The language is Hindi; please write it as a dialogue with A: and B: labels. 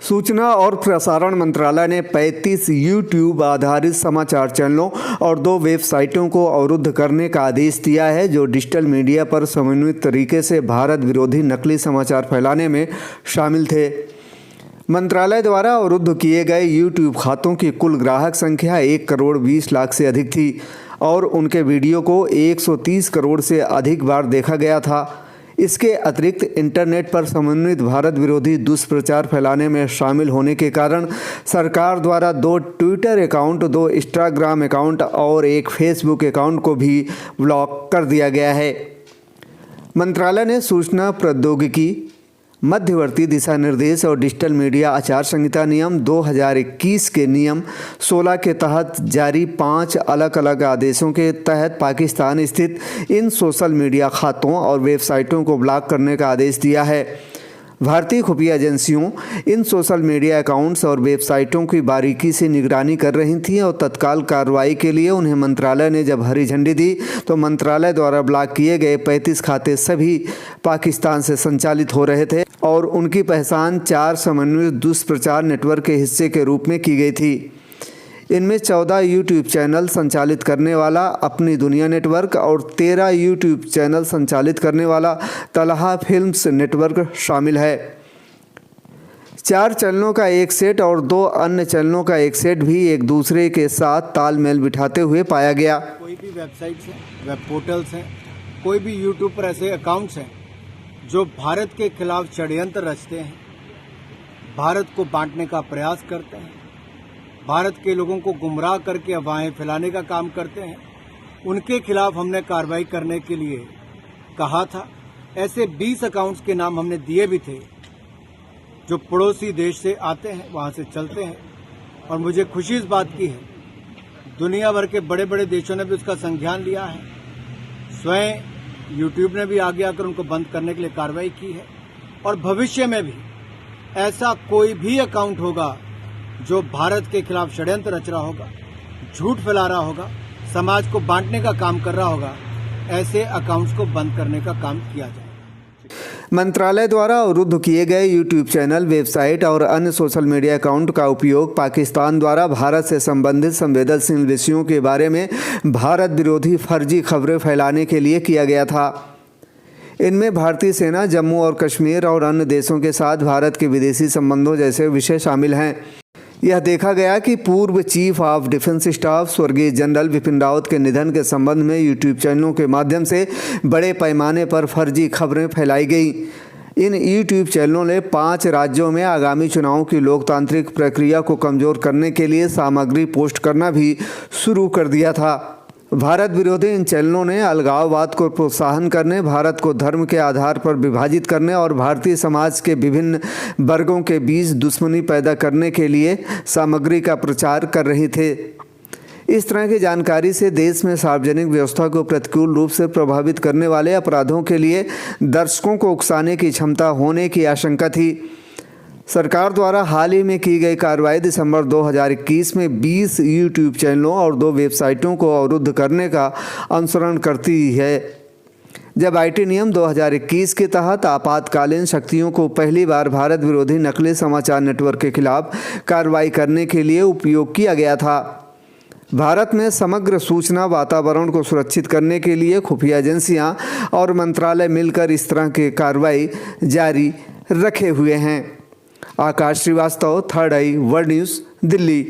A: सूचना और प्रसारण मंत्रालय ने 35 यूट्यूब आधारित समाचार चैनलों और 2 वेबसाइटों को अवरुद्ध करने का आदेश दिया है जो डिजिटल मीडिया पर समन्वित तरीके से भारत विरोधी नकली समाचार फैलाने में शामिल थे। मंत्रालय द्वारा अवरुद्ध किए गए यूट्यूब खातों की कुल ग्राहक संख्या 1 करोड़ 20 लाख से अधिक थी और उनके वीडियो को 130 करोड़ से अधिक बार देखा गया था। इसके अतिरिक्त इंटरनेट पर समन्वित भारत विरोधी दुष्प्रचार फैलाने में शामिल होने के कारण सरकार द्वारा 2 ट्विटर अकाउंट, 2 इंस्टाग्राम अकाउंट और 1 फेसबुक अकाउंट को भी ब्लॉक कर दिया गया है। मंत्रालय ने सूचना प्रौद्योगिकी, मध्यवर्ती दिशा निर्देश और डिजिटल मीडिया आचार संहिता नियम 2021 के नियम 16 के तहत जारी 5 अलग अलग आदेशों के तहत पाकिस्तान स्थित इन सोशल मीडिया खातों और वेबसाइटों को ब्लॉक करने का आदेश दिया है। भारतीय खुफिया एजेंसियों इन सोशल मीडिया अकाउंट्स और वेबसाइटों की बारीकी से निगरानी कर रही थीं और तत्काल कार्रवाई के लिए उन्हें मंत्रालय ने जब हरी झंडी दी तो मंत्रालय द्वारा ब्लॉक किए गए 35 खाते सभी पाकिस्तान से संचालित हो रहे थे और उनकी पहचान 4 समन्वित दुष्प्रचार नेटवर्क के हिस्से के रूप में की गई थी। इनमें 14 यूट्यूब चैनल संचालित करने वाला अपनी दुनिया नेटवर्क और 13 यूट्यूब चैनल संचालित करने वाला तलहा फिल्म्स नेटवर्क शामिल है। 4 चैनलों का एक सेट और 2 अन्य चैनलों का एक सेट भी एक दूसरे के साथ तालमेल बिठाते हुए पाया गया।
B: कोई भी वेबसाइट्स हैं, वेब पोर्टल्स हैं, कोई भी यूट्यूब पर ऐसे अकाउंट्स हैं जो भारत के खिलाफ षड्यंत्र रचते हैं, भारत को बांटने का प्रयास करते हैं, भारत के लोगों को गुमराह करके अफवाहें फैलाने का काम करते हैं, उनके खिलाफ हमने कार्रवाई करने के लिए कहा था। ऐसे 20 अकाउंट्स के नाम हमने दिए भी थे जो पड़ोसी देश से आते हैं, वहां से चलते हैं और मुझे खुशी इस बात की है दुनिया भर के बड़े बड़े देशों ने भी उसका संज्ञान लिया है। स्वयं यूट्यूब ने भी आगे आकर उनको बंद करने के लिए कार्रवाई की है और भविष्य में भी ऐसा कोई भी अकाउंट होगा जो भारत के खिलाफ षड्यंत्र रच रहा होगा, झूठ फैला रहा होगा, समाज को बांटने का काम कर रहा होगा, ऐसे अकाउंट्स को बंद करने का काम किया जाए।
A: मंत्रालय द्वारा अवरुद्ध किए गए यूट्यूब चैनल, वेबसाइट और अन्य सोशल मीडिया अकाउंट का उपयोग पाकिस्तान द्वारा भारत से संबंधित संवेदनशील विषयों के बारे में भारत विरोधी फर्जी खबरें फैलाने के लिए किया गया था। इनमें भारतीय सेना, जम्मू और कश्मीर और अन्य देशों के साथ भारत के विदेशी संबंधों जैसे विषय शामिल हैं। यह देखा गया कि पूर्व चीफ ऑफ डिफेंस स्टाफ स्वर्गीय जनरल बिपिन रावत के निधन के संबंध में यूट्यूब चैनलों के माध्यम से बड़े पैमाने पर फर्जी खबरें फैलाई गई। इन यूट्यूब चैनलों ने 5 राज्यों में आगामी चुनावों की लोकतांत्रिक प्रक्रिया को कमज़ोर करने के लिए सामग्री पोस्ट करना भी शुरू कर दिया था। भारत विरोधी इन चैनलों ने अलगाववाद को प्रोत्साहन करने, भारत को धर्म के आधार पर विभाजित करने और भारतीय समाज के विभिन्न वर्गों के बीच दुश्मनी पैदा करने के लिए सामग्री का प्रचार कर रहे थे। इस तरह की जानकारी से देश में सार्वजनिक व्यवस्था को प्रतिकूल रूप से प्रभावित करने वाले अपराधों के लिए दर्शकों को उकसाने की क्षमता होने की आशंका थी। सरकार द्वारा हाल ही में की गई कार्रवाई दिसंबर 2021 में 20 यूट्यूब चैनलों और 2 वेबसाइटों को अवरुद्ध करने का अनुसरण करती है। जब आईटी नियम 2021 के तहत आपातकालीन शक्तियों को पहली बार भारत विरोधी नकली समाचार नेटवर्क के खिलाफ कार्रवाई करने के लिए उपयोग किया गया था। भारत में समग्र सूचना वातावरण को सुरक्षित करने के लिए खुफिया एजेंसियां और मंत्रालय मिलकर इस तरह की कार्रवाई जारी रखे हुए हैं। आकाश श्रीवास्तव, 3rd आई वर्ल्ड न्यूज़, दिल्ली।